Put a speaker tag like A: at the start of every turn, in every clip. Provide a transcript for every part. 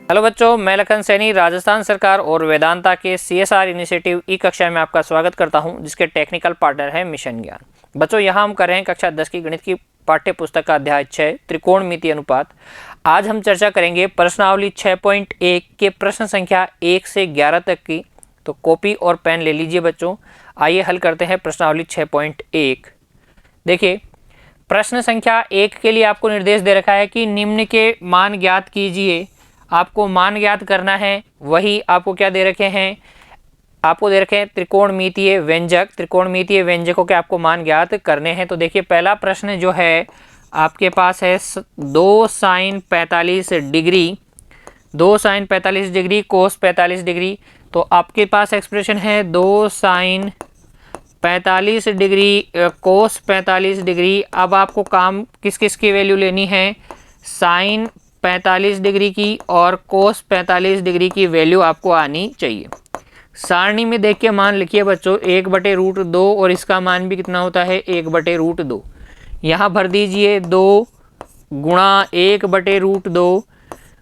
A: Hello बच्चों, मैं लखन सैनी राजस्थान सरकार और वेदांता के CSR इनिशिएटिव ई कक्षा में आपका स्वागत करता हूं, जिसके टेक्निकल पार्टनर है मिशन ज्ञान। बच्चों, यहां हम कर रहे हैं कक्षा 10 की गणित की पाठ्य पुस्तक का अध्याय 6 त्रिकोणमितीय अनुपात। आज हम चर्चा करेंगे प्रश्नावली 6.1 के प्रश्न संख्या 1 से 11 तक की। तो कॉपी और पेन ले लीजिए बच्चों। आइए हल करते हैं प्रश्नावली 6.1। देखिए, प्रश्न संख्या 1 के लिए आपको निर्देश दे रखा है कि निम्न के मान ज्ञात कीजिए। आपको मान ज्ञात करना है। वही आपको क्या दे रखे हैं, आपको दे रखे हैं त्रिकोणमितीय व्यंजक। त्रिकोणमितीय व्यंजकों के आपको मान ज्ञात करने हैं। तो देखिए, पहला प्रश्न जो है आपके पास है 2 sin 45 डिग्री, 2 sin 45 डिग्री कोस 45 डिग्री। तो आपके पास एक्सप्रेशन है 2 sin 45 डिग्री कोस 45 डिग्री। अब आपको काम किस किस की वैल्यू लेनी है, साइन 45 डिग्री की और कोस 45 डिग्री की वैल्यू आपको आनी चाहिए। सारणी में देख के मान लिखिए बच्चों, 1/√2 और इसका मान भी कितना होता है 1/√2। यहाँ भर दीजिए 2 गुणा 1/√2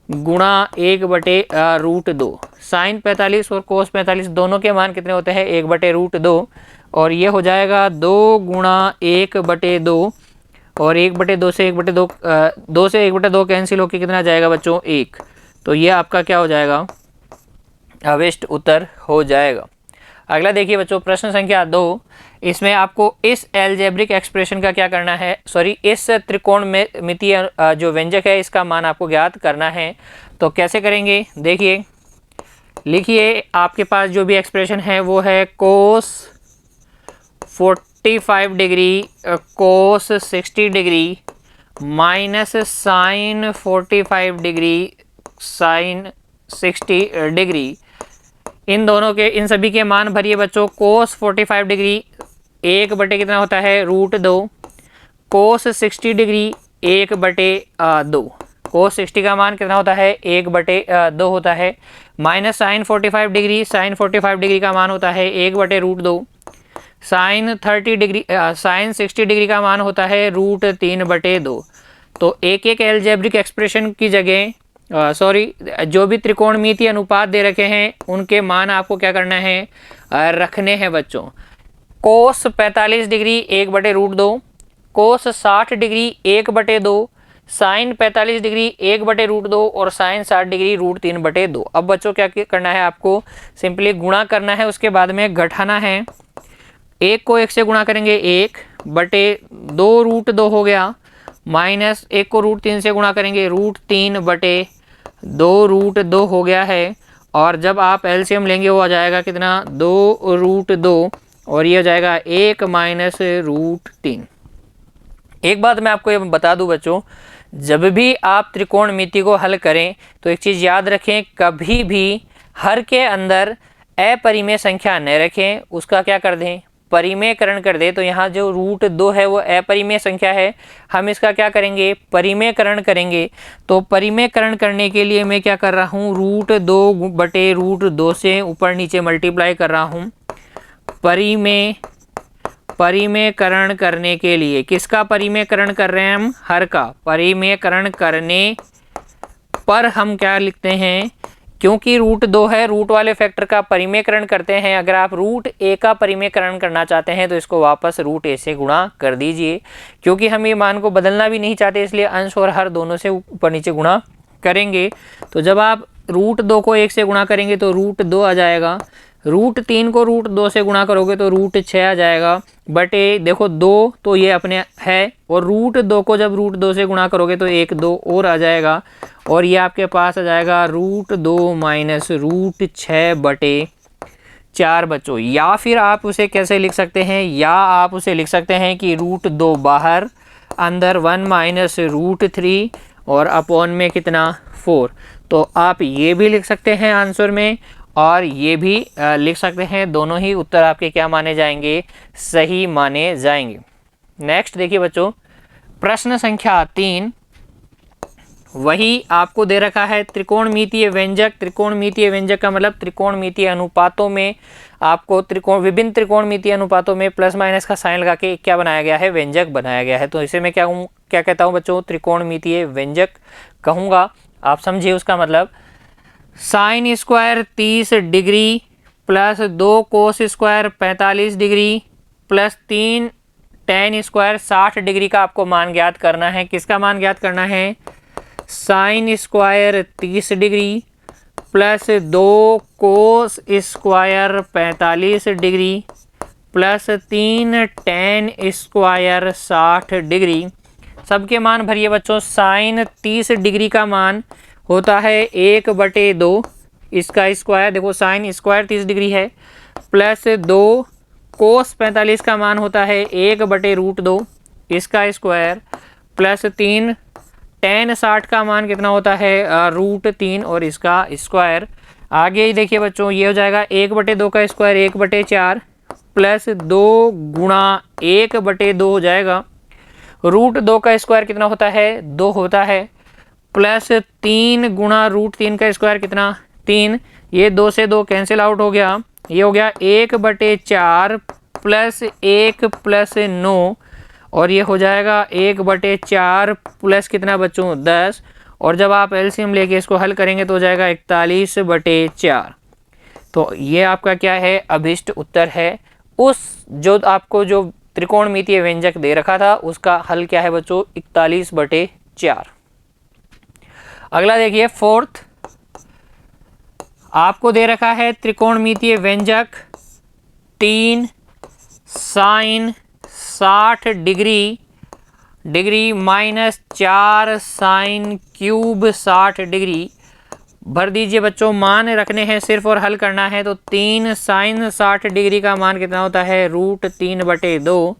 A: गुणा 1/√2। साइन 45 और कोस 45 दोनों के मान कितने होते हैं 1/√2, और ये हो जाएगा 2 गुणा 1/2 और 1/2 से 1/2 2 से 1/2 कैंसिल होकर कितना जाएगा बच्चों 1। तो ये आपका क्या हो जाएगा, अवेष्ट उत्तर हो जाएगा। अगला देखिए बच्चों, प्रश्न संख्या 2। इसमें आपको इस एल्जेब्रिक एक्सप्रेशन का क्या करना है, इस त्रिकोणमितीय जो व्यंजक है इसका मान आपको ज्ञात करना है। तो कैसे करेंगे, देखिए लिखिए। आपके पास जो भी एक्सप्रेशन है वो है cos 45 degree cos 60 degree minus sine 45 degree sine 60 degree. इन दोनों के, इन सभी के मान भरिए बच्चों। कोस 45 डिग्री 1/, कितना होता है √2। कोस 60 डिग्री 1/2। कोस 60 का मान कितना होता है 1/2 होता है। Minus sine 45 degree, sine 45 degree का मान होता है 1/√2। साइन 30 डिग्री साइन 60 डिग्री का मान होता है √3/2। तो एक एक एल्जेब्रिक एक्सप्रेशन की जगह जो भी त्रिकोणमितीय अनुपात दे रखे हैं उनके मान आपको क्या करना है, रखने हैं बच्चों। कोस 45 डिग्री 1/√2, कोस 60 डिग्री 1/2, साइन 45 डिग्री 1/√2 और साइन 60 डिग्री √3/2। अब बच्चों क्या करना है, आपको सिंपली गुणा करना है, उसके बाद में घटाना है। 1 को 1 से गुणा करेंगे 1/2 हो गया, माइनस 1 को √3 से गुणा करेंगे √3/2 हो गया है। और जब आप एलसीएम लेंगे वो आ जाएगा कितना 2√2 और ये हो जाएगा 1 माइनस √3। एक बात मैं आपको ये बता दूं बच्चों, जब भी आप त्रिकोणमिति को हल करें तो एक चीज़ याद रखें, कभी भी हर के अंदर अपरिमेय संख्या न रखें, उसका क्या कर दें, परिमेयकरण कर दे। तो यहाँ जो √2 है वो अपरिमेय संख्या है, हम इसका क्या करेंगे, परिमेयकरण करेंगे। तो परिमेयकरण करने के लिए मैं क्या कर रहा हूँ, √2/√2 से ऊपर नीचे मल्टीप्लाई कर रहा हूँ। परिमेयकरण करने के लिए किसका परिमेयकरण कर रहे हैं हम, हर का परिमेयकरण करने पर हम क्या लिखते हैं, क्योंकि √2 है, रूट वाले फैक्टर का परिमेयकरण करते हैं। अगर आप √a का परिमेयकरण करना चाहते हैं तो इसको वापस √a से गुणा कर दीजिए, क्योंकि हम ये मान को बदलना भी नहीं चाहते, इसलिए अंश और हर दोनों से ऊपर नीचे गुणा करेंगे। तो जब आप √2 को 1 से गुणा करेंगे तो √2 आ जाएगा, √3 को √2 से गुणा करोगे तो √6 आ जाएगा। बटे देखो 2 तो ये अपने है, और √2 को जब √2 से गुणा करोगे तो 1 2 और आ जाएगा, और ये आपके पास आ जाएगा √2 माइनस √6/4 बच्चों। या फिर आप उसे कैसे लिख सकते हैं, या आप उसे लिख सकते हैं कि √2 बाहर, अंदर 1 माइनस √3 और अपॉन में कितना 4। तो आप ये भी लिख सकते हैं आंसर में, और ये भी लिख सकते हैं। दोनों ही उत्तर आपके क्या माने जाएंगे, सही माने जाएंगे। नेक्स्ट देखिए बच्चों, प्रश्न संख्या 3। वही आपको दे रखा है त्रिकोणमितीय व्यंजक। त्रिकोणमितीय व्यंजक का मतलब त्रिकोणमितीय अनुपातों में आपको विभिन्न त्रिकोणमितीय अनुपातों में प्लस माइनस का साइन लगा के क्या बनाया गया है, व्यंजक बनाया गया है। तो इसे मैं क्या कहता हूँ बच्चों, त्रिकोणमितीय व्यंजक कहूँगा। आप समझिए उसका मतलब। Sign square 30 degree plus 2 cos square 45 degree plus 3 ten square 60 degree का आपको मान ज्ञात करना है। किसका मान ज्ञात करना है? Sign square 30 degree plus 2 cos square 45 degree plus 3 ten square 60 degree. सबके मान भरिए बच्चों। साइन 30 डिग्री का मान होता है 1/2, इसका स्क्वायर, देखो साइन स्क्वायर 30 डिग्री है, प्लस 2 कोस 45 का मान होता है 1/√2, इसका स्क्वायर, प्लस 3 टेन 60 का मान कितना होता है? √3 और इसका स्क्वायर। आगे ही देखिए बच्चों, ये हो जाएगा 1/2 का स्क्वायर 1/4 प्लस 2 गुणा 1/2 हो जाएगा। √2 का स्क्वायर कितना होता है? 2 होता है, प्लस 3 गुणा √3 का स्क्वायर कितना? 3। ये 2 से 2 कैंसिल आउट हो गया, ये हो गया 1/4 प्लस 1 प्लस 9 और ये हो जाएगा 1/4 प्लस कितना बच्चों? 10। और जब आप एलसीएम लेके इसको हल करेंगे तो हो जाएगा 41/4। तो ये आपका क्या है? अभिष्ट उत्तर है। उस जो आपको जो त्रिकोणमितीय व्यंजक दे रखा था उसका हल क्या है बच्चों? 41/4। अगला देखिए, फोर्थ, आपको दे रखा है त्रिकोणमितीय व्यंजक 3 sine 60 degree minus 4 sine cube 60 degree. भर दीजिए बच्चों, मान रखने हैं सिर्फ और हल करना है। तो 3 साइन 60 डिग्री का मान कितना होता है? √3/2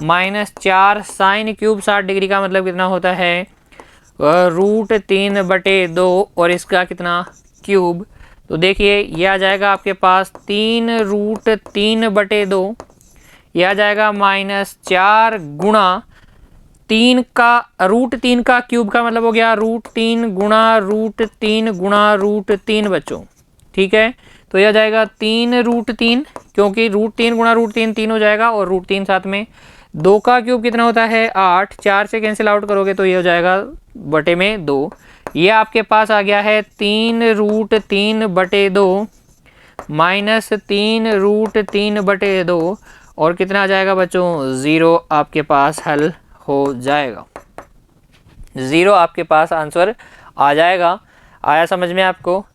A: माइनस 4 साइन क्यूब 60 डिग्री का मतलब कितना होता है? √3/2 और इसका कितना? क्यूब। तो देखिए ये आ जाएगा आपके पास 3√3/2, यह आ जाएगा माइनस 4 गुणा 3 का √3 का क्यूब का मतलब हो गया √3 गुणा √3 गुणा √3 बच्चों, ठीक है। तो यह जाएगा 3√3, क्योंकि √3 गुणा √3 3 हो जाएगा और √3 साथ में। 2 का क्यूब कितना होता है? 8। 4 से कैंसिल आउट करोगे तो ये हो जाएगा बटे में 2। ये आपके पास आ गया है 3√3/2 माइनस 3√3/2 और कितना आ जाएगा बच्चों? 0 आपके पास हल हो जाएगा। 0 आपके पास आंसर आ जाएगा। आया समझ में आपको?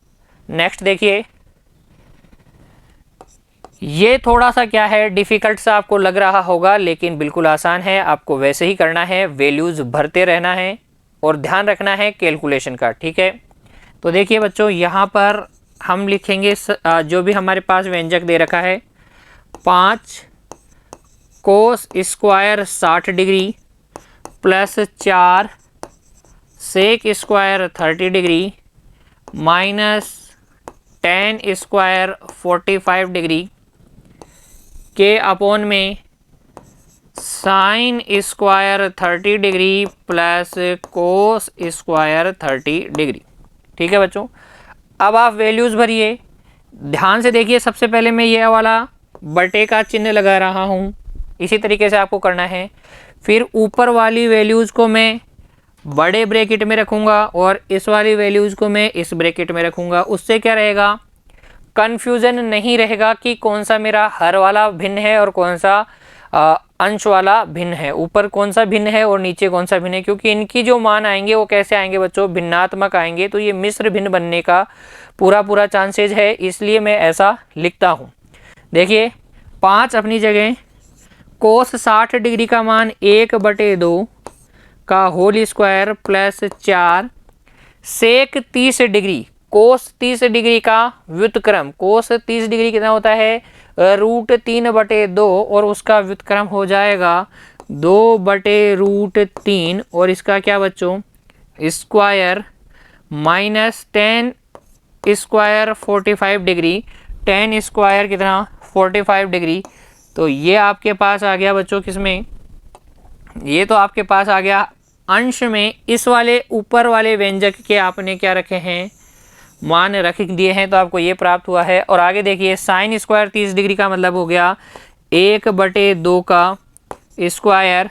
A: नेक्स्ट देखिए, ये थोड़ा सा क्या है, डिफिकल्ट सा आपको लग रहा होगा, लेकिन बिल्कुल आसान है। आपको वैसे ही करना है, वैल्यूज भरते रहना है और ध्यान रखना है कैलकुलेशन का, ठीक है। तो देखिए बच्चों, यहाँ पर हम लिखेंगे जो भी हमारे पास व्यंजक दे रखा है, 5 cos square 60 degree plus 4 sec square 30 degree minus tan square 45 degree के अपोन में sine square 30 degree plus cos square 30 degree, ठीक है बच्चों। अब आप वैल्यूज़ भरिए, ध्यान से देखिए। सबसे पहले मैं ये वाला बटे का चिन्ह लगा रहा हूँ, इसी तरीके से आपको करना है। फिर ऊपर वाली वैल्यूज़ को मैं बड़े ब्रैकेट में रखूँगा और इस वाली वैल्यूज़ को मैं इस ब्रैकेट में रखूँगा। उससे क्या रहेगा, कन्फ्यूज़न नहीं रहेगा कि कौन सा मेरा हर वाला भिन्न है और कौन सा अंश वाला भिन्न है, ऊपर कौन सा भिन्न है और नीचे कौन सा भिन्न है, क्योंकि इनकी जो मान आएंगे वो कैसे आएंगे बच्चों? भिन्नात्मक आएंगे। तो ये मिश्र भिन्न बनने का पूरा चांसेज है, इसलिए मैं ऐसा लिखता हूँ। देखिए 5 अपनी जगह, कोस 60 डिग्री का मान 1/2 का होल स्क्वायर प्लस 4 सेक 30 डिग्री, कोस 30 डिग्री का व्युत्क्रम, कोस 30 डिग्री कितना होता है? √3/2 और उसका व्युत्क्रम हो जाएगा 2/√3 और इसका क्या बच्चों? Square minus 10 square 45 degree, 10 square कितना? 45 डिग्री। तो ये आपके पास आ गया बच्चों किसमें? ये तो आपके पास आ गया अंश में। इस वाले ऊपर वाले व्यंजक के आपने क्या रखे हैं? मान रख दिए हैं, तो आपको ये प्राप्त हुआ है। और आगे देखिए, साइन स्क्वायर 30 डिग्री का मतलब हो गया 1/2 का स्क्वायर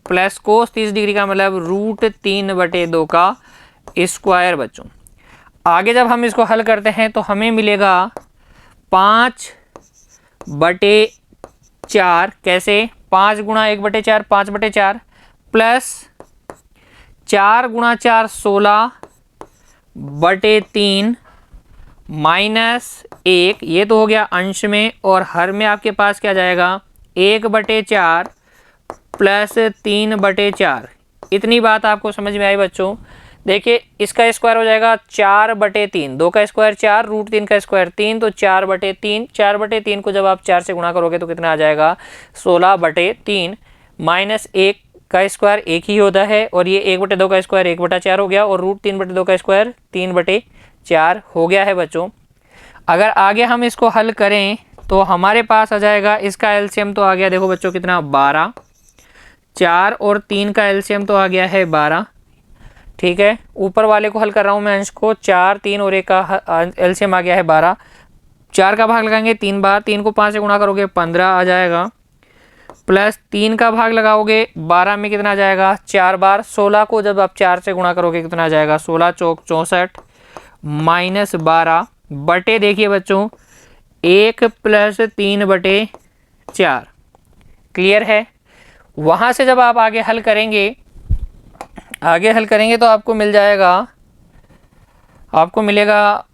A: प्लस कोस 30 डिग्री का मतलब √3/2 का स्क्वायर बच्चों। आगे जब हम इसको हल करते हैं तो हमें मिलेगा 5/4। कैसे? 5 गुणा 1/4 5/4 प्लस 4 गुणा 4 16/3 माइनस 1, ये तो हो गया अंश में, और हर में आपके पास क्या जाएगा 1/4 प्लस 3/4। इतनी बात आपको समझ में आई बच्चों? देखिए इसका स्क्वायर हो जाएगा 4/3, 2 का स्क्वायर 4, √3 का स्क्वायर 3, तो 4/3। 4/3 को जब आप 4 से गुणा करोगे तो कितना आ जाएगा 16/3 माइनस 1 का स्क्वायर 1 ही होता है, और ये 1/2 का स्क्वायर 1/4 हो गया, और √3/2 का स्क्वायर 3/4 हो गया है बच्चों। अगर आगे हम इसको हल करें तो हमारे पास आ जाएगा, इसका एलसीएम तो आ गया देखो बच्चों कितना 12, 4 और 3 का एलसीएम तो आ गया है 12। ठीक है, ऊपर वाले को हल कर रहा हूँ मैं अंश को, 4 3 और 1 का एलसीएम आ गया है 12। 4 का भाग लगाएंगे 3 बार, 3 को 5 से गुणा करोगे 15 आ जाएगा, प्लस 3 का भाग लगाओगे 12 में कितना आ जाएगा 4 बार, 16 को जब आप 4 से गुणा करोगे कितना आ जाएगा 16 चौक 64 माइनस 12 बटे, देखिए बच्चों 1 प्लस 3/4। क्लियर है? वहाँ से जब आप आगे हल करेंगे तो आपको मिल जाएगा, आपको मिलेगा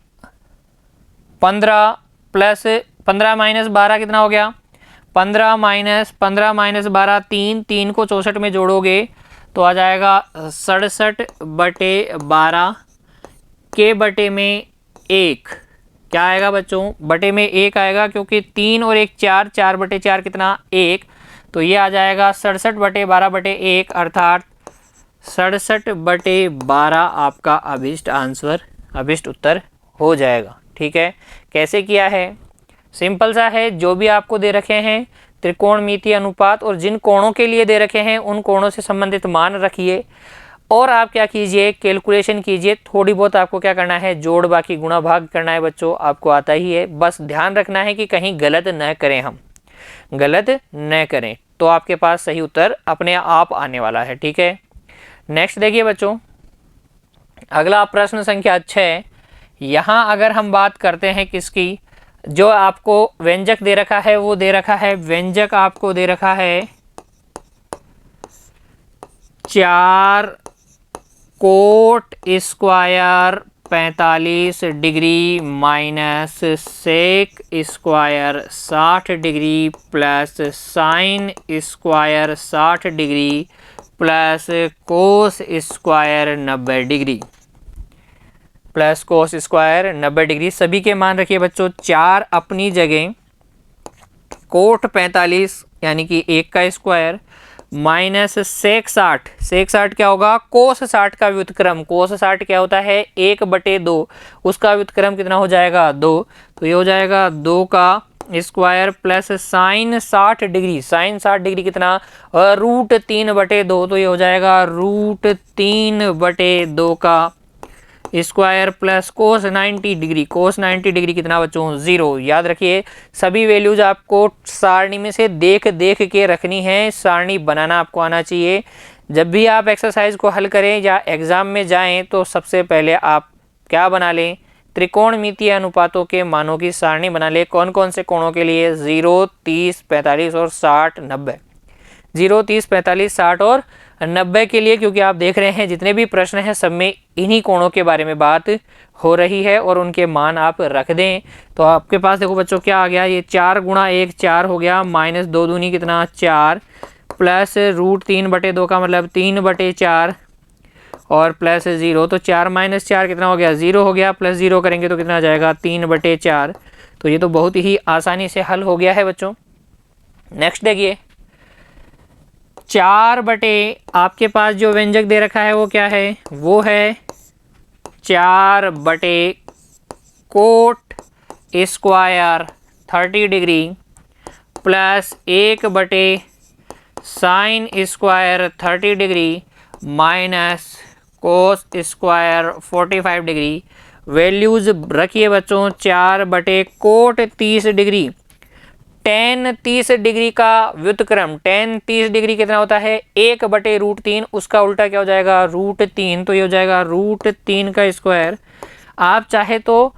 A: 15 प्लस 15 माइनस 12 कितना हो गया 15 माइनस 12 3 को 64 में जोड़ोगे तो आ जाएगा 67/12 के बटे में 1। क्या आएगा बच्चों? बटे में 1 आएगा, क्योंकि 3 और 1 4, 4/4 कितना 1, तो ये आ जाएगा 67/12/1 अर्थात 67/12 आपका अभिष्ट उत्तर हो जाएगा। ठीक है, कैसे किया है? सिंपल सा है, जो भी आपको दे रखे हैं त्रिकोणमितीय अनुपात और जिन कोणों के लिए दे रखे हैं उन कोणों से संबंधित मान रखिए और आप क्या कीजिए कैलकुलेशन कीजिए। थोड़ी बहुत आपको क्या करना है, जोड़ बाकी गुणा भाग करना है बच्चों, आपको आता ही है। बस ध्यान रखना है कि कहीं गलत न करें, हम गलत न करें, तो आपके पास सही उत्तर अपने आप आने वाला है। ठीक है, नेक्स्ट देखिए बच्चों, अगला प्रश्न संख्या 6। यहाँ अगर हम बात करते हैं किसकी, जो आपको व्यंजक दे रखा है वो दे रखा है, व्यंजक आपको दे रखा है 4 cot square 45 degree minus sec square 60 degree plus sine square 60 degree plus cos square 90 degree plus cos square 90 degree. सभी के मान रखिए बच्चों 4 अपनी जगह, कोट 45 यानी कि 1 का स्क्वायर माइनस सेक 60, सेक 60 क्या होगा कोस 60 का व्युत्क्रम, कोस 60 क्या होता है 1/2, उसका व्युत्क्रम कितना हो जाएगा 2, तो ये हो जाएगा 2 का square plus sine 60 degree, sine 60 degree कितना √3/2, तो ये हो जाएगा √3/2 का square plus cos 90 degree, cos 90 degree कितना बच्चों 0। याद रखिए सभी वैल्यूज आपको सारणी में से देख के रखनी है, सारणी बनाना आपको आना चाहिए। जब भी आप एक्सरसाइज को हल करें या एग्जाम में जाएं तो सबसे पहले आप क्या बना लें, त्रिकोणमितीय अनुपातों के मानों की सारणी बना लें। कौन कौन से कोणों के लिए 0, 30, 45 और 60, 90, 0, 30, 45, 60 और 90 के लिए, क्योंकि आप देख रहे हैं जितने भी प्रश्न हैं सब में इन्हीं कोणों के बारे में बात हो रही है और उनके मान आप रख दें। तो आपके पास देखो बच्चों क्या आ गया, ये 4 गुणा 1 4 हो गया, माइनस 2 दूनी कितना 4 प्लस √3/2 का मतलब 3/4 और प्लस 0, तो 4 माइनस 4 कितना हो गया 0 हो गया, प्लस 0 करेंगे तो कितना आ जाएगा 3/4। तो ये तो बहुत ही आसानी से हल हो गया है बच्चों। नेक्स्ट देखिए 4 बटे आपके पास जो व्यंजक दे रखा है वो क्या है, वो है 4 बटे कोट स्क्वायर 30 डिग्री प्लस 1 बटे sign square 30 degree minus cos square 45 degree. Values रखिए बच्चों 4 बटे कोट 30 डिग्री, tan 30 डिग्री का व्युत्क्रम, tan 30 डिग्री कितना होता है 1/√3, उसका उल्टा क्या हो जाएगा √3, तो ये हो जाएगा √3 का स्क्वायर आप चाहे तो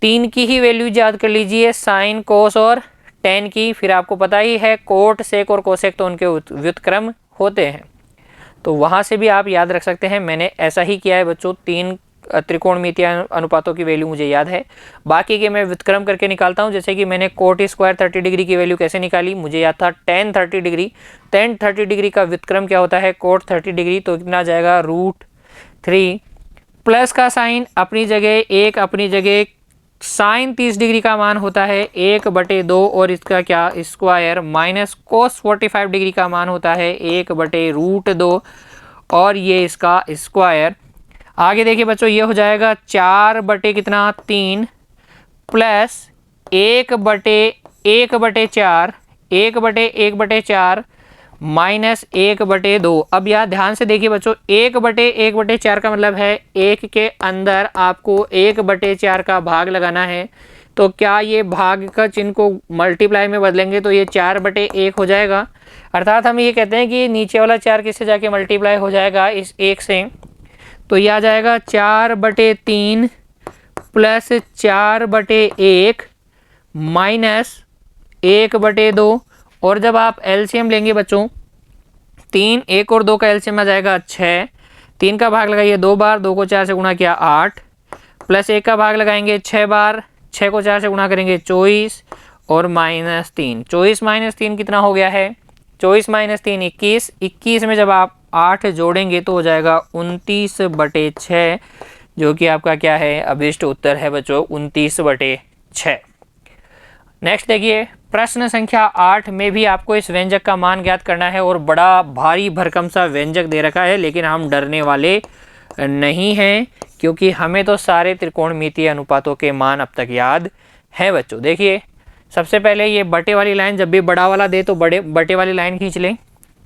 A: 3 की ही वैल्यू याद कर लीजिए, साइन कोस और टेन की। फिर आपको पता ही है कोट सेक और कोसेक तो उनके व्युत्क्रम होते हैं, तो वहाँ से भी आप याद रख सकते हैं। मैंने ऐसा ही किया है बच्चों, 3 त्रिकोणमितीय अनुपातों की वैल्यू मुझे याद है, बाकी के मैं व्युत्क्रम करके निकालता हूँ। जैसे कि मैंने कोट स्क्वायर 30 डिग्री की वैल्यू कैसे निकाली, मुझे याद था टेन 30 डिग्री। टेन 30 डिग्री का व्युत्क्रम क्या होता है, कोट 30 डिग्री, तो कितना आ जाएगा √3। प्लस का साइन अपनी जगह, एक अपनी जगह, साइन 30 डिग्री का मान होता है 1/2 और इसका क्या स्क्वायर, माइनस कोस 45 डिग्री का मान होता है 1/√2 और ये इसका स्क्वायर। आगे देखिए बच्चों, ये हो जाएगा 4/3 प्लस 1/1/4, 1/1/4 माइनस 1/2। अब यहाँ ध्यान से देखिए बच्चों, 1/1/4 का मतलब है 1 के अंदर आपको 1/4 का भाग लगाना है। तो क्या ये भाग का चिन्ह को मल्टीप्लाई में बदलेंगे तो ये 4/1 हो जाएगा। अर्थात हम ये कहते हैं कि नीचे वाला 4 किससे जाके मल्टीप्लाई हो जाएगा, इस 1 से। तो यह आ जाएगा 4/3 प्लस 4/1 माइनस 1/2। और जब आप एलसीएम लेंगे बच्चों, 3, 1 और 2 का एलसीएम आ जाएगा 6। 3 का भाग लगाइए 2 बार, 2 को 4 से गुणा किया 8, प्लस 1 का भाग लगाएंगे 6 बार, 6 को 4 से गुणा करेंगे 24 और -3। 24 - 3 कितना हो गया है, 24 - 3 21। 21 में जब आप 8 जोड़ेंगे तो हो जाएगा 29/6, जो कि आपका क्या है, अभिष्ट उत्तर है बच्चों 29/6। नेक्स्ट देखिए, प्रश्न संख्या 8 में भी आपको इस व्यंजक का मान ज्ञात करना है और बड़ा भारी भरकम सा व्यंजक दे रखा है, लेकिन हम डरने वाले नहीं हैं क्योंकि हमें तो सारे त्रिकोणमितीय अनुपातों के मान अब तक याद हैं बच्चों। देखिए सबसे पहले ये बटे वाली लाइन, जब भी बड़ा वाला दे तो बटे वाली लाइन खींच लें,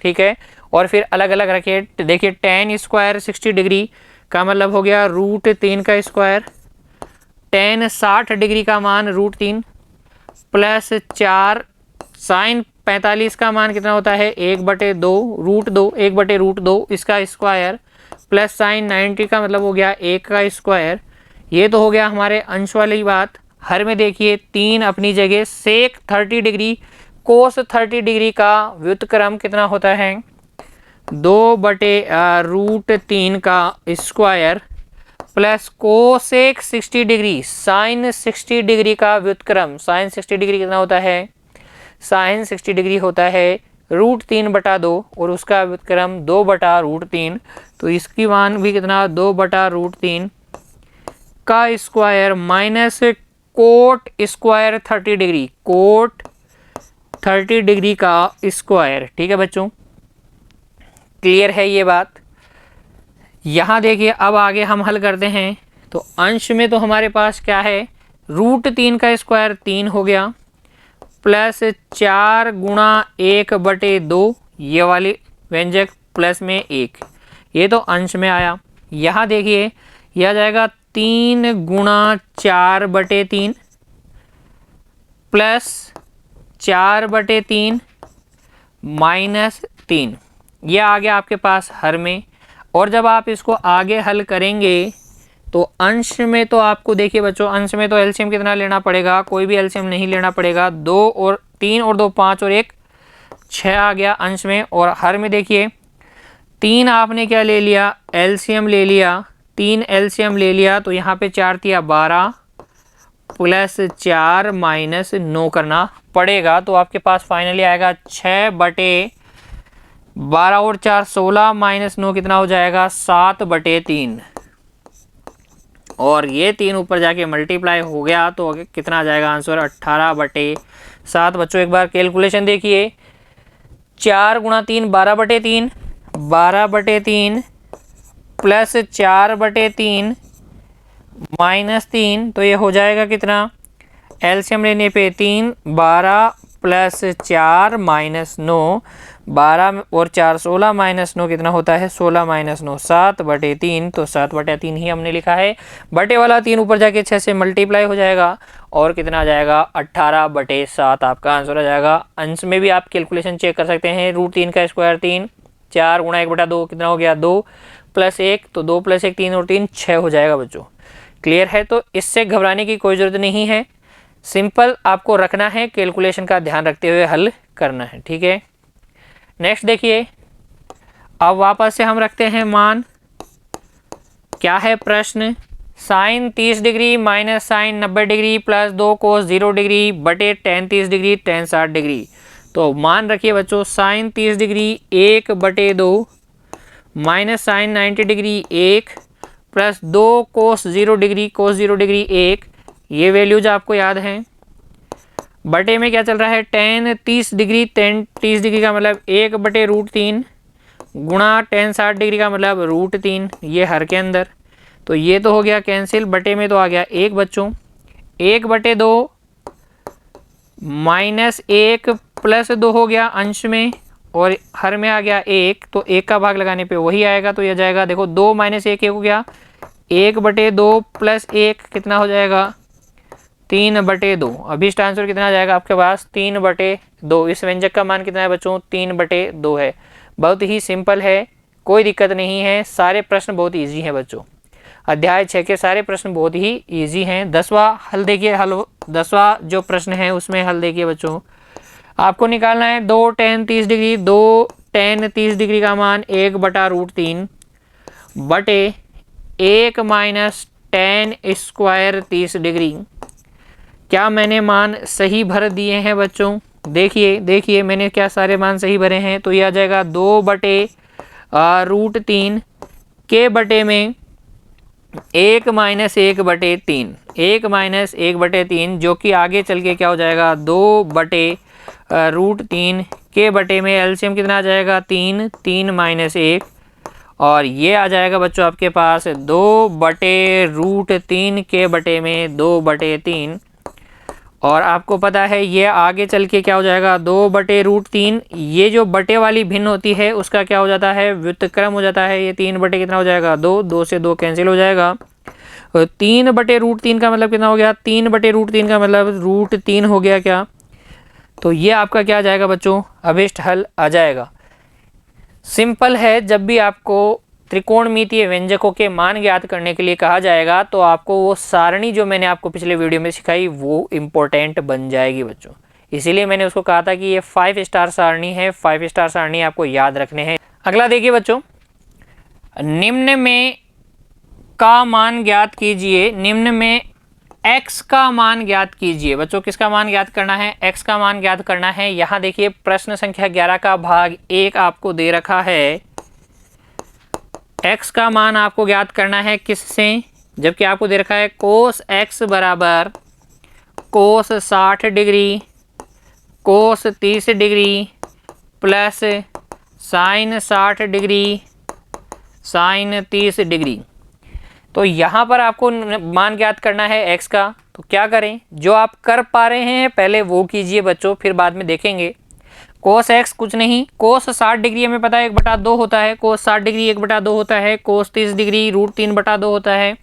A: ठीक है, और फिर अलग अलग रखिए। देखिए tan स्क्वायर 60 डिग्री का मतलब हो गया √3 का स्क्वायर, tan 60 डिग्री का मान √3 प्लस 4, साइन 45 का मान कितना होता है 1/2 1/√2 इसका स्क्वायर, प्लस साइन 90 का मतलब हो गया 1 का स्क्वायर। ये तो हो गया हमारे अंश वाली बात। हर में देखिए 3 अपनी जगह, सेक 30 डिग्री कोस 30 डिग्री का व्युत्क्रम कितना होता है 2/√3 का square plus cosec 60 degree sine 60 degree का व्युत्क्रम। साइन 60 डिग्री कितना होता है, साइन 60 डिग्री होता है √3/2 और उसका व्युत्क्रम 2/√3। तो इसकी मान भी कितना 2/√3 का square minus cot square 30 degree, cot 30 degree का स्क्वायर। ठीक है बच्चों, क्लियर है ये बात। यहाँ देखिए अब आगे हम हल करते हैं। तो अंश में तो हमारे पास क्या है, √3 का स्क्वायर 3 हो गया, प्लस 4 गुणा 1/2 ये वाली व्यंजक, प्लस में 1, ये तो अंश में आया। यहाँ देखिए यह आ जाएगा 3 गुणा 4/3 प्लस 4/3 -3, यह आ गया आपके पास हर में। और जब आप इसको आगे हल करेंगे तो अंश में तो आपको देखिए बच्चों, अंश में तो एलसीएम कितना लेना पड़ेगा, कोई भी एलसीएम नहीं लेना पड़ेगा। 2 और 3 और 2 5 और 1 6 आ गया अंश में। और हर में देखिए 3 आपने क्या ले लिया, एलसीएम ले लिया, 3 एलसीएम ले लिया, तो यहाँ पे 4 तिया 12 प्लस 4 माइनस 9 करना पड़ेगा। तो आपके पास फाइनली आएगा 6/12 और 4 16 माइनस 9 कितना हो जाएगा 7/3। और ये 3 ऊपर जाके मल्टीप्लाई हो गया तो कितना आ जाएगा आंसर 18/7। बच्चों एक बार कैलकुलेशन देखिए, 4 गुणा 3 12/3, 12/3 प्लस 4/3 -3, तो ये हो जाएगा कितना, एलसीएम लेने पे 3 12 प्लस 4 माइनस 9, 12 और 4 16 माइनस 9 कितना होता है 16 माइनस 9 7/3। तो 7/3 ही हमने लिखा है। बटे वाला 3 ऊपर जाके 6 से मल्टीप्लाई हो जाएगा और कितना आ जाएगा 18/7 आपका आंसर आ जाएगा। अंश में भी आप कैलकुलेशन चेक कर सकते हैं। √3 का स्क्वायर 3, 4 गुणा 1/2 कितना हो गया 2 प्लस 1, तो 2 + 1 3 और 3 6 हो जाएगा बच्चों। क्लियर है? तो इससे घबराने की कोई ज़रूरत नहीं है, सिंपल आपको रखना है, कैलकुलेशन का ध्यान रखते हुए हल करना है। ठीक है, नेक्स्ट देखिए, अब वापस से हम रखते हैं मान। क्या है प्रश्न? Sine 30 degree minus sine 90 degree plus 2 cos 0 degree बटे टेन 30 डिग्री टेन 60 डिग्री। तो मान रखिए बच्चों, sine 30 degree 1/2 minus sine 90 degree 1 plus 2 cos 0 degree 1। ये वैल्यूज आपको याद हैं। बटे में क्या चल रहा है? टेन 30 डिग्री, टेन 30 डिग्री का मतलब 1/√3 गुणा टेन 60 डिग्री का मतलब √3, ये हर के अंदर। तो ये तो हो गया कैंसिल, बटे में तो आ गया 1 बच्चों, 1/2 माइनस 1 प्लस 2 हो गया अंश में, और हर में आ गया 1, तो 1 का भाग लगाने पे वही आएगा। तो यह जाएगा, देखो 2 माइनस 1 हो गया, 1/2 प्लस 1 कितना हो जाएगा? 3/2। अभी इसका आंसर कितना आ जाएगा आपके पास? 3/2। इस व्यंजक का मान कितना है बच्चों? 3/2 है। बहुत ही सिंपल है, कोई दिक्कत नहीं है, सारे प्रश्न बहुत ईजी हैं बच्चों। अध्याय 6 के सारे प्रश्न बहुत ही ईजी हैं। 10वां हल देखिए, 10वां जो प्रश्न है उसमें हल देखिए बच्चों, आपको निकालना है 2 tan 30 डिग्री, 2 tan 30 डिग्री का मान 1/√3 बटे 1 माइनस tan स्क्वायर 30 डिग्री। क्या मैंने मान सही भर दिए हैं बच्चों? देखिए मैंने क्या सारे मान सही भरे हैं। तो यह आ जाएगा 2/√3 के बटे में 1 माइनस 1/3, 1 माइनस 1/3, जो कि आगे चल के क्या हो जाएगा? 2/√3 के बटे में एलसीएम कितना आ जाएगा? 3, 3 माइनस 1, और ये आ जाएगा बच्चों आपके पास 2/√3 के बटे में 2/3। और आपको पता है ये आगे चल के क्या हो जाएगा? 2/√3, ये जो बटे वाली भिन्न होती है उसका क्या हो जाता है? व्युत्क्रम हो जाता है। ये 3 बटे कितना हो जाएगा? 2, 2 से 2 कैंसिल हो जाएगा। 3/√3 का मतलब कितना हो गया? 3/√3 का मतलब √3 हो गया क्या? तो ये आपका क्या आ जाएगा बच्चों? अभिष्ट हल आ जाएगा। सिंपल है, जब भी आपको त्रिकोणमितीय व्यंजकों के मान ज्ञात करने के लिए कहा जाएगा तो आपको वो सारणी जो मैंने आपको पिछले वीडियो में सिखाई वो इम्पोर्टेंट बन जाएगी बच्चों। इसीलिए मैंने उसको कहा था कि ये 5 स्टार सारणी है, 5 स्टार सारणी आपको याद रखने हैं। अगला देखिए बच्चों, निम्न में का मान ज्ञात कीजिए। निम्न में x का मान ज्ञात कीजिए। बच्चों किसका मान ज्ञात करना है? x का मान ज्ञात करना है। यहाँ देखिए प्रश्न संख्या 11 का भाग 1 आपको दे रखा है। x का मान आपको ज्ञात करना है किससे? जबकि आपको दे रखा है कोस x बराबर कोस 60 degree cos 30 degree plus sine 60 degree sine 30 degree. तो यहाँ पर आपको मान ज्ञात करना है x का। तो क्या करें? जो आप कर पा रहे हैं पहले वो कीजिए बच्चों, फिर बाद में देखेंगे। कोस x कुछ नहीं, कोस 60 डिग्री हमें पता है 1/2 होता है, कोस 60 डिग्री 1/2 होता है, कोस 30 डिग्री √3/2 होता है,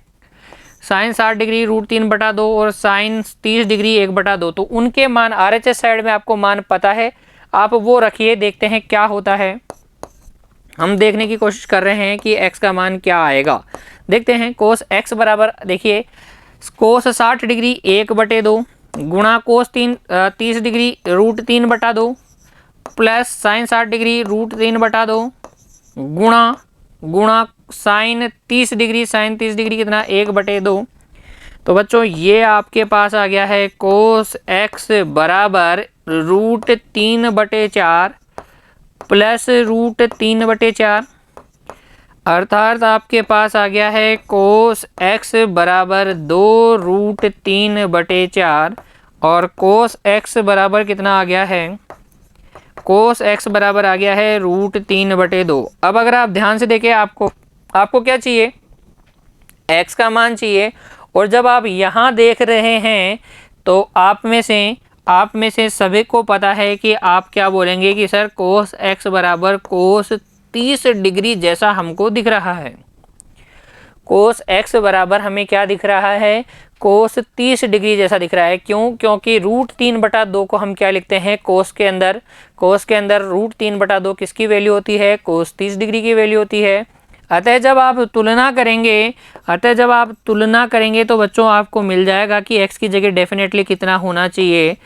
A: साइन 60 डिग्री √3/2 और साइन 30 डिग्री 1/2। तो उनके मान RHS साइड में आपको मान पता है, आप वो रखिए, देखते हैं क्या होता है। हम देखने की कोशिश कर रहे हैं कि x का मान क्या आएगा। देखते हैं। कोस x बराबर देखिए कोस 60 डिग्री 1/2 गुणा cos 30 degree √3/2 plus sine 60 degree √3/2 गुणा साइन 30 डिग्री कितना 1/2। तो बच्चों ये आपके पास आ गया है कोस x बराबर √3/4 प्लस √3/4, अर्थात आपके पास आ गया है कोस x बराबर 2√3/4 और कोस x बराबर कितना आ गया है? कोस x बराबर आ गया है √3/2। अब अगर आप ध्यान से देखें, आपको क्या चाहिए? x का मान चाहिए। और जब आप यहाँ देख रहे हैं तो आप में से सभी को पता है कि आप क्या बोलेंगे कि सर कोस x बराबर कोस 30 डिग्री जैसा हमको दिख रहा है। कोस x बराबर हमें क्या दिख रहा है? कोस 30 डिग्री जैसा दिख रहा है। क्यों? क्योंकि √3/2 को हम क्या लिखते हैं? कोस के अंदर √3/2 किसकी वैल्यू होती है? कोस 30 डिग्री की वैल्यू होती है। अतः जब आप तुलना करेंगे तो बच्चों आपको मिल जाएगा कि x की जगह डेफिनेटली कितना होना चाहिए,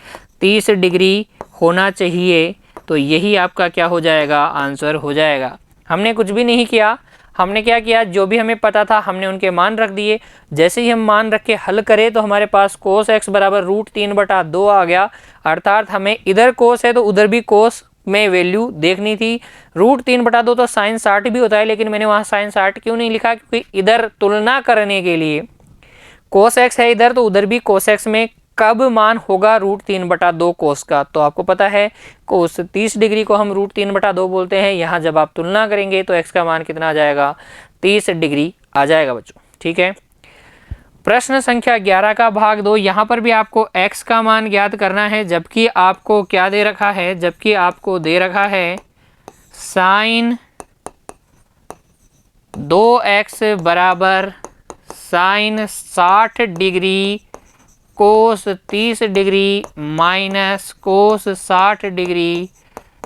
A: 30 डिग्री होना चाहिए। तो यही आपका क्या हो जाएगा, आंसर हो जाएगा। हमने कुछ भी नहीं किया, हमने क्या किया, जो भी हमें पता था हमने उनके मान रख दिए। जैसे ही हम मान रख के हल करें तो हमारे पास cos x बराबर √3/2 आ गया। अर्थात हमें इधर cos है तो उधर भी cos में वैल्यू देखनी थी। √3/2 तो sin 60 भी होता है, लेकिन मैंने वहाँ sin 60 क्यों नहीं लिखा, क्योंकि इधर तुलना करने के लिए cos x है इधर, तो उधर भी cos x में कब मान होगा √3/2 cos का। तो आपको पता है cos 30 डिग्री को हम √3/2 बोलते हैं। यहाँ जब आप तुलना करेंगे तो x का मान कितना आ जाएगा, 30 डिग्री आ जाएगा बच्चों। ठीक है, प्रश्न संख्या 11 का भाग 2। यहाँ पर भी आपको x का मान ज्ञात करना है, जबकि आपको क्या दे रखा है, जबकि आपको दे रखा है साइन 2x बराबर sine 60 degree cos 30 degree minus cos 60 degree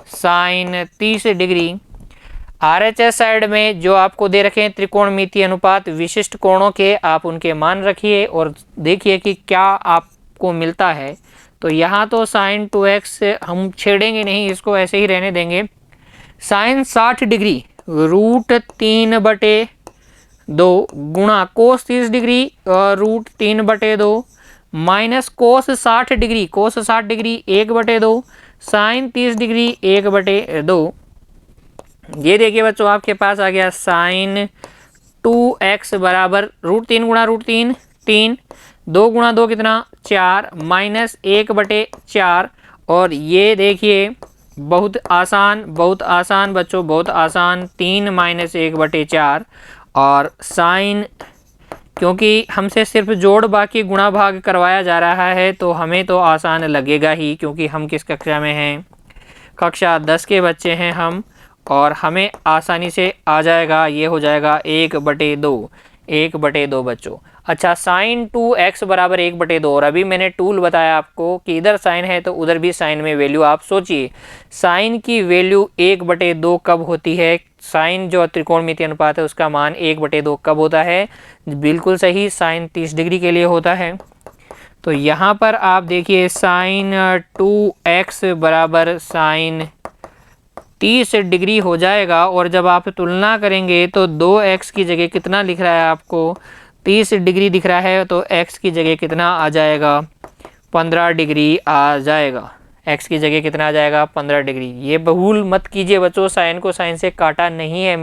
A: sine 30 degree. RHS side में जो आपको दे रखे हैं त्रिकोणमितीय अनुपात विशिष्ट कोणों के, आप उनके मान रखिए और देखिए कि क्या आपको मिलता है। तो यहाँ तो साइन 2x हम छेड़ेंगे नहीं, इसको ऐसे ही रहने देंगे। साइन 60 डिग्री √3/2 गुणा cos 30 degree √3/2 minus cos 60 degree 1/2 sine 30 degree 1/2। ये देखिए बच्चों, आपके पास आ गया साइन 2x बराबर √3 गुणा √3 3, 2 गुणा 2 कितना 4 माइनस 1/4। और ये देखिए बहुत आसान बच्चों, बहुत आसान, 3 माइनस 1/4। और साइन, क्योंकि हमसे सिर्फ जोड़ बाकी गुणा भाग करवाया जा रहा है तो हमें तो आसान लगेगा ही, क्योंकि हम किस कक्षा में हैं, कक्षा 10 के बच्चे हैं हम, और हमें आसानी से आ जाएगा। ये हो जाएगा 1/2 बच्चों। अच्छा, साइन 2x बराबर 1/2, और अभी मैंने टूल बताया आपको कि इधर साइन है तो उधर भी साइन में वैल्यू। आप सोचिए साइन की वैल्यू 1/2 कब होती है, साइन जो त्रिकोणमितीय अनुपात है उसका मान 1/2 कब होता है, बिल्कुल सही, साइन 30 डिग्री के लिए होता है। तो यहाँ पर आप देखिए साइन 2x बराबर साइन 30 डिग्री हो जाएगा। और जब आप तुलना करेंगे तो 2x की जगह कितना लिख रहा है, आपको 30 डिग्री दिख रहा है, तो x की जगह कितना आ जाएगा, 15 डिग्री आ जाएगा। x की जगह कितना आ जाएगा, 15 डिग्री। ये भूल मत कीजिए बच्चों, साइन को साइन से काटा नहीं है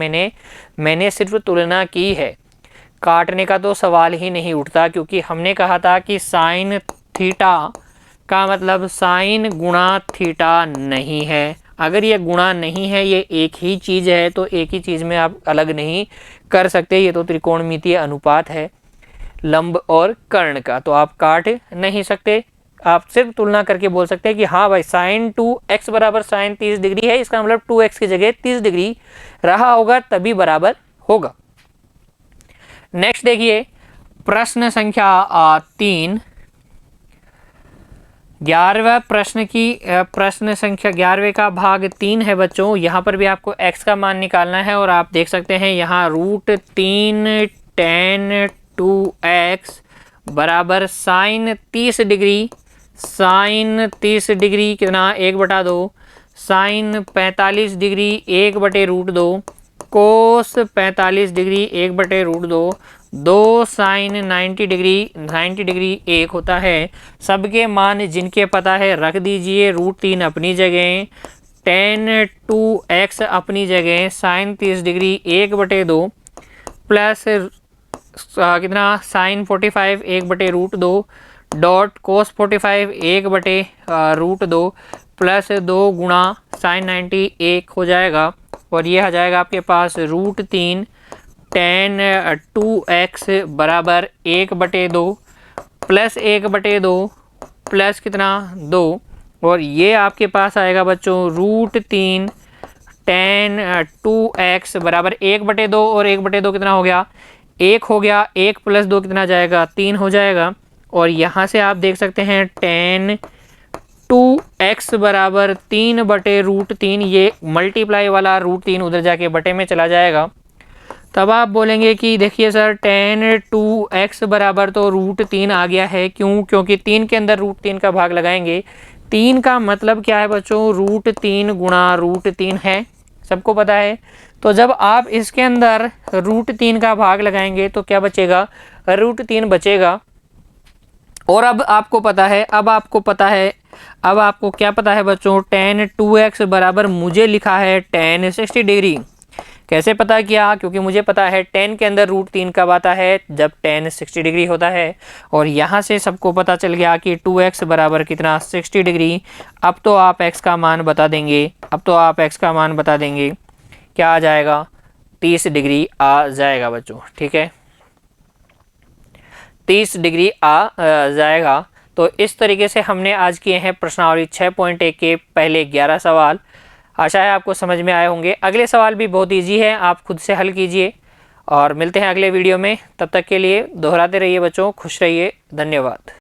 A: मैंने सिर्फ तुलना की है। काटने का तो सवाल ही नहीं उठता, क्योंकि हमने कहा था कि साइन थीटा का मतलब साइन गुणा थीटा नहीं है। अगर ये गुणा नहीं है, ये एक ही चीज़ है, तो एक ही चीज़ में आप अलग नहीं कर सकते। ये तो त्रिकोणमितीय अनुपात है लंब और कर्ण का, तो आप काट नहीं सकते। आप सिर्फ तुलना करके बोल सकते हैं कि हाँ भाई साइन 2x बराबर साइन 30 डिग्री है, इसका मतलब 2x की जगह 30 डिग्री रहा होगा तभी बराबर होगा। नेक्स्ट देखिए प्रश्न संख्या 3, 11वें प्रश्न की प्रश्न संख्या 11वें का भाग 3 है बच्चों। यहाँ पर भी आपको x का मान निकालना है, और आप देख सकते हैं यहाँ √3 tan 2x बराबर साइन 30 डिग्री कितना 1/2 साइन 45 डिग्री 1/√2 कोस 45 डिग्री 1/√2 2 साइन 90 डिग्री 1 होता है। सबके मान जिनके पता है रख दीजिए। √3 अपनी जगह, tan 2x अपनी जगह, साइन 30 डिग्री 1/2 प्लस कितना साइन 45 1/√2 डॉट कोस 45 1/√2 प्लस 2 गुणा साइन 90 1 हो जाएगा। और ये आ जाएगा आपके पास √3 tan 2x बराबर 1/2 प्लस 1/2 प्लस कितना 2, और ये आपके पास आएगा बच्चों √3 tan 2x बराबर 1/2 और 1/2 कितना हो गया 1 हो गया। 1 प्लस 2 कितना जाएगा 3 हो जाएगा। और यहाँ से आप देख सकते हैं tan 2x बराबर 3/√3, ये मल्टीप्लाई वाला √3 उधर जाके बटे में चला जाएगा। तब आप बोलेंगे कि देखिए सर tan 2x बराबर तो √3 आ गया है। क्यों? क्योंकि 3 के अंदर √3 का भाग लगाएंगे। 3 का मतलब क्या है बच्चों? √3 गुणा √3 है, सबको पता है। तो जब आप इसके अंदर √3 का भाग लगाएंगे तो क्या बचेगा? √3 बचेगा। और अब आपको पता है, अब आपको क्या पता है बच्चों? tan 2x बराबर मुझे लिखा है tan 60 डिग्री। कैसे पता किया? क्योंकि मुझे पता है tan के अंदर √3 कब आता है? जब tan 60 डिग्री होता है। और यहाँ से सबको पता चल गया कि 2x बराबर कितना? 60 डिग्री। अब तो आप x का मान बता देंगे, क्या आ जाएगा? 30 डिग्री आ जाएगा बच्चों, ठीक है, 30 डिग्री आ जाएगा। तो इस तरीके से हमने आज किए हैं प्रश्नावली 6.1 के पहले 11 सवाल। आशा है आपको समझ में आए होंगे। अगले सवाल भी बहुत इजी है, आप खुद से हल कीजिए और मिलते हैं अगले वीडियो में। तब तक के लिए दोहराते रहिए बच्चों, खुश रहिए, धन्यवाद।